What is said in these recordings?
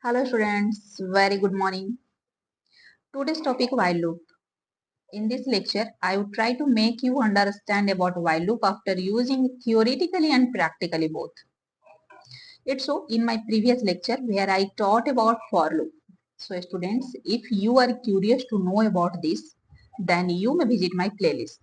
Hello students, very good morning. Today's topic while loop. In this lecture, I will try to make you understand about while loop after using theoretically and practically both. It's so in my previous lecture where I taught about for loop. So students, if you are curious to know about this, then you may visit my playlist.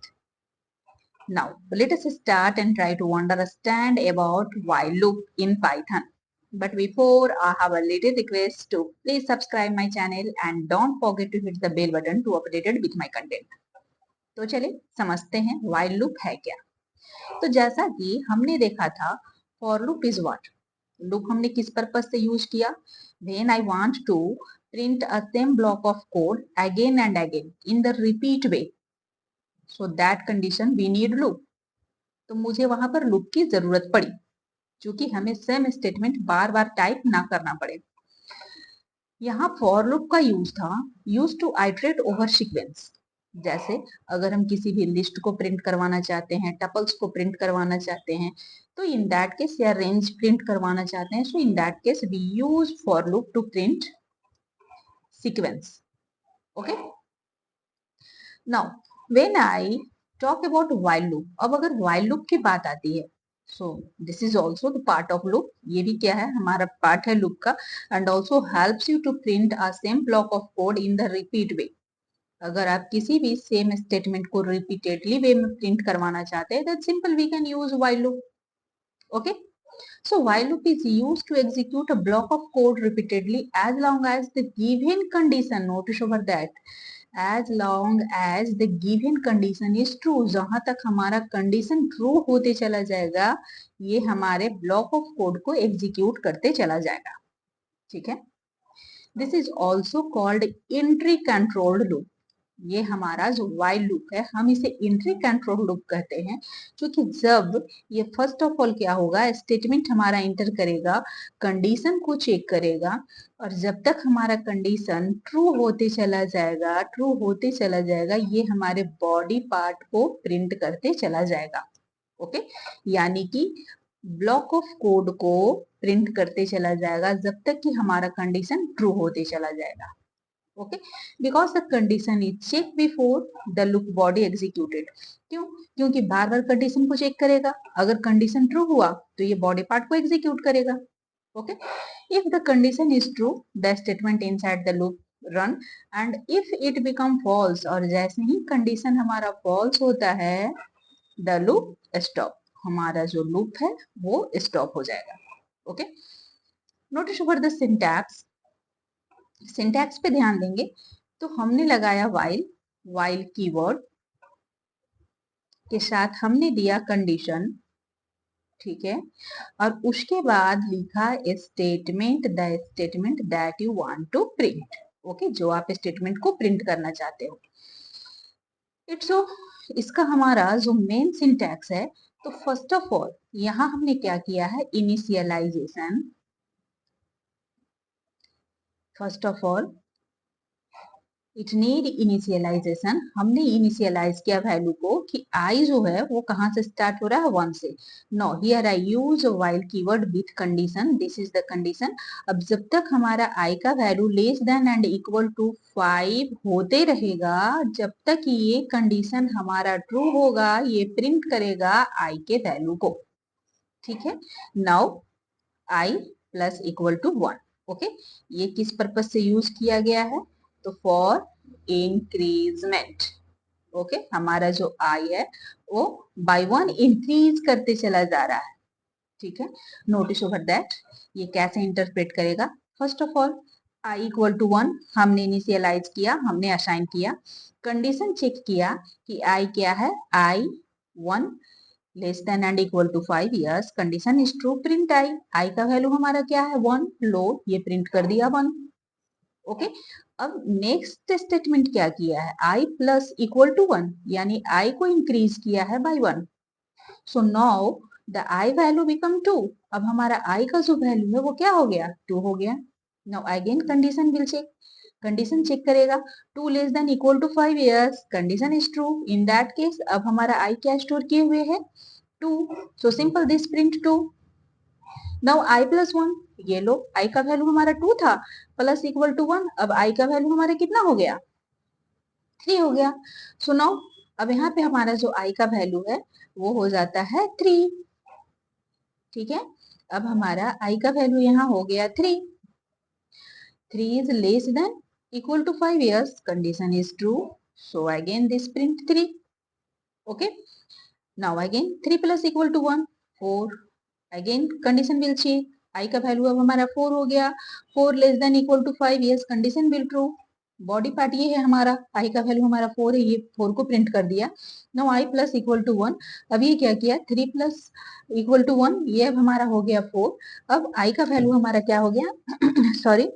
Now, let us start and try to understand about while loop in Python. But before, I have a little request to please subscribe my channel and don't forget to hit the bell button to updated with my content. तो चले समझते हैं while loop है क्या। तो जैसा कि हमने देखा था for loop is what? loop हमने किस पर्पज से यूज किया? When I want to print a same block of code again and again in the repeat way, so that condition we need loop. तो मुझे वहां पर लूप की जरूरत पड़ी क्योंकि हमें सेम स्टेटमेंट बार बार टाइप ना करना पड़े। यहाँ फॉर लूप का यूज था use to iterate over sequence. जैसे अगर हम किसी भी लिस्ट को प्रिंट करवाना चाहते हैं, टपल्स को प्रिंट करवाना चाहते हैं, तो इन दैट केस या रेंज प्रिंट करवाना चाहते हैं, so in that case we use for loop to print sequence. Okay, now when I talk about while loop, अब अगर व्हाइल लूप की बात आती है, so this is also the part of loop. ये भी क्या है, हमारा पार्ट है लूप का। And also helps you to print a same block of code in the repeat way. अगर आप किसी भी सेम स्टेटमेंट को रिपीटेडली वे में प्रिंट करवाना चाहते हैं, that simple we can use while loop. Okay, so while loop is used to execute a block of code repeatedly as long as the given condition, notice over that, as long as the given condition is true, जहां तक हमारा condition true होते चला जाएगा, ये हमारे block of code को execute करते चला जाएगा। ठीक है, this is also called entry controlled loop. ये हमारा जो while लूप है, हम इसे एंट्री कंट्रोल लूप कहते हैं, क्योंकि जब ये फर्स्ट ऑफ ऑल क्या होगा, स्टेटमेंट हमारा इंटर करेगा, कंडीशन को चेक करेगा, और जब तक हमारा कंडीशन ट्रू होते चला जाएगा, ट्रू होते चला जाएगा, ये हमारे बॉडी पार्ट को प्रिंट करते चला जाएगा। ओके, यानी कि ब्लॉक ऑफ कोड को प्रिंट करते चला जाएगा जब तक कि हमारा कंडीशन ट्रू होते चला जाएगा। Okay, because the condition is check before the loop body executed. क्यों? क्योंकि बार बार कंडीशन को चेक करेगा, अगर कंडीशन ट्रू हुआ तो ये बॉडी पार्ट को एग्जीक्यूट करेगा। Okay, if the condition is true the statement inside the loop run, and if it become false, और जैसे ही कंडीशन हमारा फॉल्स होता है, द लूप स्टॉप, हमारा जो लूप है वो स्टॉप हो जाएगा। Okay, notice over the syntax. Syntax पे ध्यान देंगे तो हमने लगाया while, while कीवर्ड के साथ हमने दिया कंडीशन, ठीक है, और उसके बाद लिखा statement, the statement that you want to print. Okay, जो आप स्टेटमेंट को प्रिंट करना चाहते हो। इट्स सो इसका हमारा जो मेन सिंटैक्स है, तो फर्स्ट ऑफ ऑल यहां हमने क्या किया है, initialisation. First of all it need initialisation, हमने इनिशियलाइज किया वैल्यू को कि आई जो है वो कहां से स्टार्ट हो रहा है, 1 से। No, here I use while keyword with condition, this is the condition. अब जब तक हमारा आई का value less than and equal to 5 होते रहेगा, जब तक ये कंडीशन हमारा ट्रू होगा, ये प्रिंट करेगा आई के वैल्यू को। ठीक है, now I plus equal to 1। Okay, ये किस पर्पज से यूज किया गया है, तो फॉर इंक्रीजमेंट। ओके, हमारा जो आई है वो बाय 1 इंक्रीज करते चला जा रहा है। ठीक है, नोटिस ओवर दैट, ये कैसे इंटरप्रेट करेगा। First of all I equal to 1 हमने इनिशियलाइज किया, हमने असाइन किया, कंडीशन चेक किया कि आई क्या है, I 1 less than and equal to 5, yes condition is true, print I. I का वैल्यू हमारा क्या है, 1, लो ये प्रिंट कर दिया 1। ओके, अब नेक्स्ट स्टेटमेंट क्या किया है, आई प्लस इक्वल टू 1, यानी आई को इंक्रीज किया है by 1। So now the I value become 2। अब हमारा आई का जो वैल्यू है वो क्या हो गया, 2 हो गया। Now again condition will check, condition check करेगा, 2 less than equal to 5, yes condition is true. In that case अब हमारा आई क्या स्टोर किए हुए है, 2, so simple this print 2। Now I plus one, ये लो आई का वैल्यू हमारा 2 था, प्लस इक्वल टू 1, अब आई का वैल्यू हमारा कितना हो गया, 3 हो गया। सो नाउ अब यहाँ पे हमारा जो आई का वैल्यू है वो हो जाता है 3। ठीक है, अब हमारा आई का वैल्यू यहाँ हो गया 3। 3 is less than equal to 5 years, condition is true, so again this print 3. Okay, now again 3 plus equal to 1, 4, again condition will change, I का वैल्यू अब हमारा 4 हो गया, 4 less than equal to 5, yes condition will true. Body part ये है हमारा, I का value हमारा 4 है, ये 4 को प्रिंट कर दिया। No I plus equal to 1, अब ये क्या किया, 3 प्लस इक्वल टू 1, ये अब हमारा हो गया 4। अब आई का वैल्यू हमारा क्या हो गया सॉरी,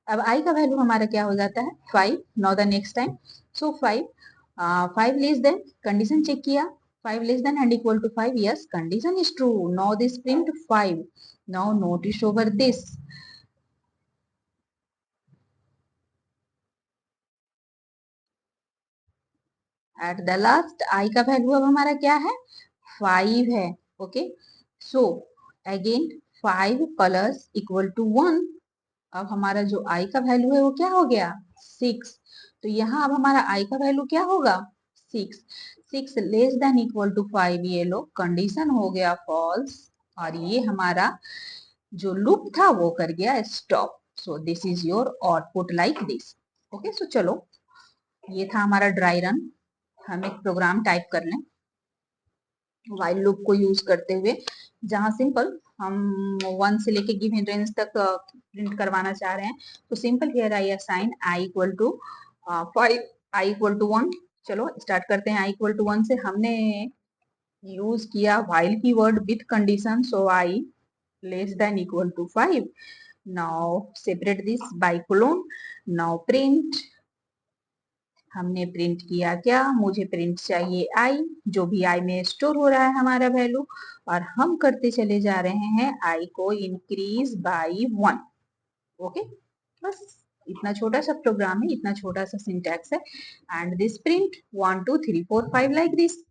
अब आई का वैल्यू हमारा क्या हो जाता है 5। Now the next time, so 5, 5 less than, condition check किया, 5 less than and equal to 5, yes condition is true, now this print 5. Now notice over this, at the last I का value अब हमारा क्या है 5 है। Okay, so again 5 plus equal to 1, अब हमारा जो I का वैल्यू है वो क्या हो गया 6। तो यहाँ अब हमारा I का वैल्यू क्या होगा 6। 6 लेस देन इक्वल टू 5, ये लो कंडीशन हो गया फॉल्स, और ये हमारा जो लूप था वो कर गया stop. So this is your output like this. Okay, so चलो ये था हमारा ड्राई रन। हम एक प्रोग्राम टाइप कर लें व्हाइल लूप को यूज करते हुए, जहां सिंपल हम 1 से लेके गिवन रेंज तक प्रिंट करवाना चाह रहे हैं। तो simple here I assign I equal to 5, I equal to 1। चलो स्टार्ट करते हैं। आई इक्वल टू 1 से हमने यूज किया while keyword with condition, so I less than equal to 5। Now separate this by colon, now print, हमने print किया क्या, मुझे प्रिंट चाहिए आई, जो भी आई में स्टोर हो रहा है हमारा वैल्यू, और हम करते चले जा रहे हैं आई को इंक्रीज बाय 1। ओके, बस इतना छोटा सा प्रोग्राम है, इतना छोटा सा सिंटैक्स है, and this print 1 2 3 4 5 like this.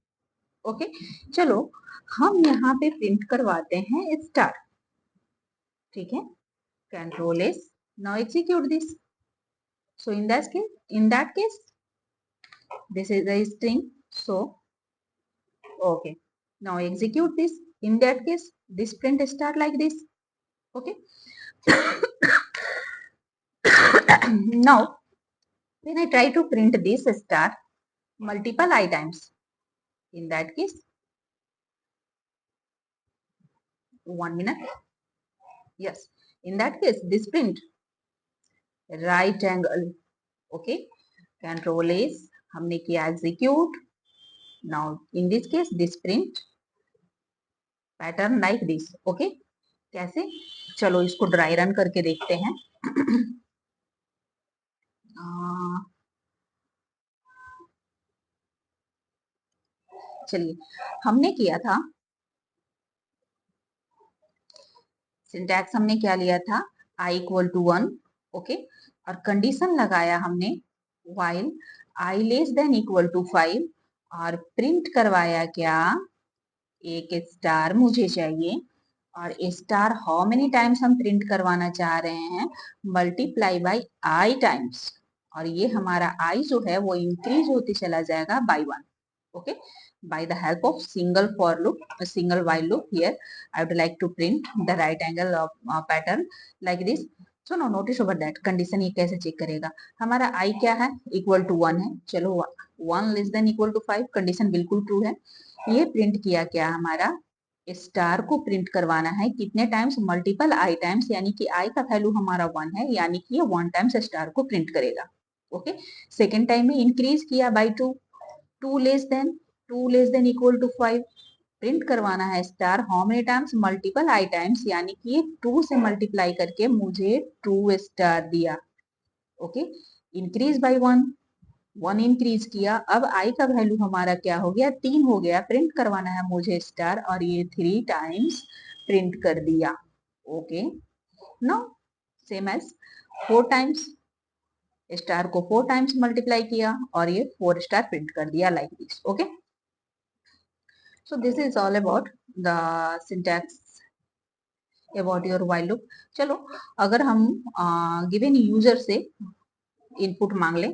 Okay, चलो हम यहाँ पे प्रिंट करवाते हैं स्टार। ठीक है, control S, now execute this. So in that case this is a string, so okay, now execute this. In that case this print start like this. Okay, now when I try to print this star multiple I times, in that case, 1 minute, yes, in that case this print right angle. Okay, control is, हमने किया execute. Now in this case this print pattern like this. Okay, कैसे, चलो इसको dry run करके देखते हैं। चलिए, हमने किया था सिंटैक्स, हमने क्या लिया था i इक्वल टू 1। ओके, और कंडीशन लगाया हमने while i less than equal to 5, और प्रिंट करवाया क्या, एक स्टार मुझे चाहिए, और स्टार हाउ मेनी टाइम्स हम प्रिंट करवाना चाह रहे हैं, मल्टीप्लाई बाय आई टाइम्स, और ये हमारा आई जो है वो इंक्रीज होते चला जाएगा bye 1। okay, by the help of single for loop, a single while loop, here I would like to print the right angle of pattern like this. So now notice over that condition ये कैसे check करेगा, हमारा i क्या है equal to 1 है, चलो 1 less than equal to 5, condition बिल्कुल true है। ये प्रिंट किया क्या, हमारा स्टार को प्रिंट करवाना है कितने टाइम्स, मल्टीपल आई टाइम्स, यानी कि आई का वैल्यू हमारा 1 है, यानी कि ये 1 टाइम्स स्टार को प्रिंट करेगा। ओके, सेकेंड टाइम में इंक्रीज किया by 2, 2 less than, 2 less than equal to 5, print करवाना है star how many times, multiple I times, यानी कि ये 2 से मल्टीप्लाई करके मुझे 2 स्टार दिया। ओके, इंक्रीज बाय 1, 1 इंक्रीज किया, अब आई का वैल्यू हमारा क्या हो गया 3 हो गया, प्रिंट करवाना है मुझे स्टार, और ये 3 टाइम्स प्रिंट कर दिया। Okay, no same as 4 times, star को 4 टाइम्स मल्टीप्लाई किया और ये 4 स्टार प्रिंट कर दिया like this. Okay, so this is all about the syntax about your while loop. चलो अगर हम गिवन यूजर से इनपुट मांग लें,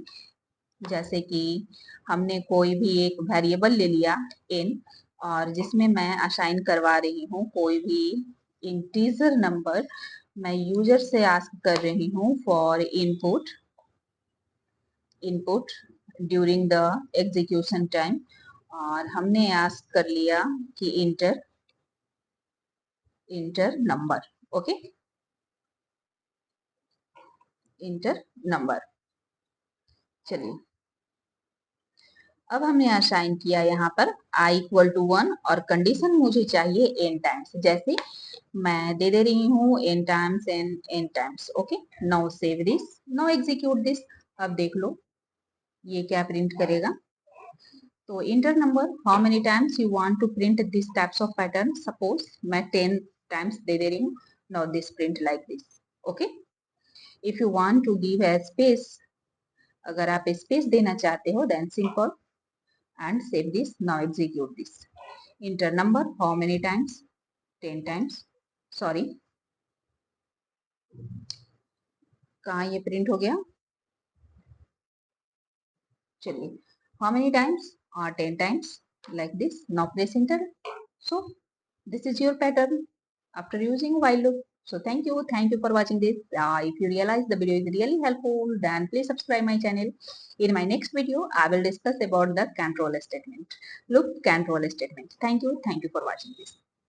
जैसे कि हमने कोई भी एक वेरिएबल ले लिया n, और जिसमें मैं असाइन करवा रही हूँ कोई भी इंटीजर नंबर, मैं यूजर से आस्क कर रही हूँ for input during the execution time, और हमने आस्क कर लिया कि inter number. Okay, inter number. चलिए अब हमने असाइन किया यहाँ पर i इक्वल टू 1 और कंडीशन मुझे चाहिए n टाइम्स, जैसे मैं दे रही हूँ n times n times. Okay, now save this, now execute this. अब देख लो ये क्या प्रिंट करेगा। तो enter number, how many times you want to print this types of pattern, suppose मैं 10 टाइम्स दे रही हूँ। Now this print like this. Okay, if you want to give a space, अगर आप स्पेस देना चाहते हो, then simple and save this. Now execute this. Enter number, how many times? 10 times. Sorry, कहाँ ये प्रिंट हो गया। चलिए, how many times? 10 times, like this. Now press enter. So this is your pattern after using while loop. So thank you for watching this. If you realize the video is really helpful, then please subscribe my channel. In my next video I will discuss about the control statement, loop control statement. Thank you for watching this.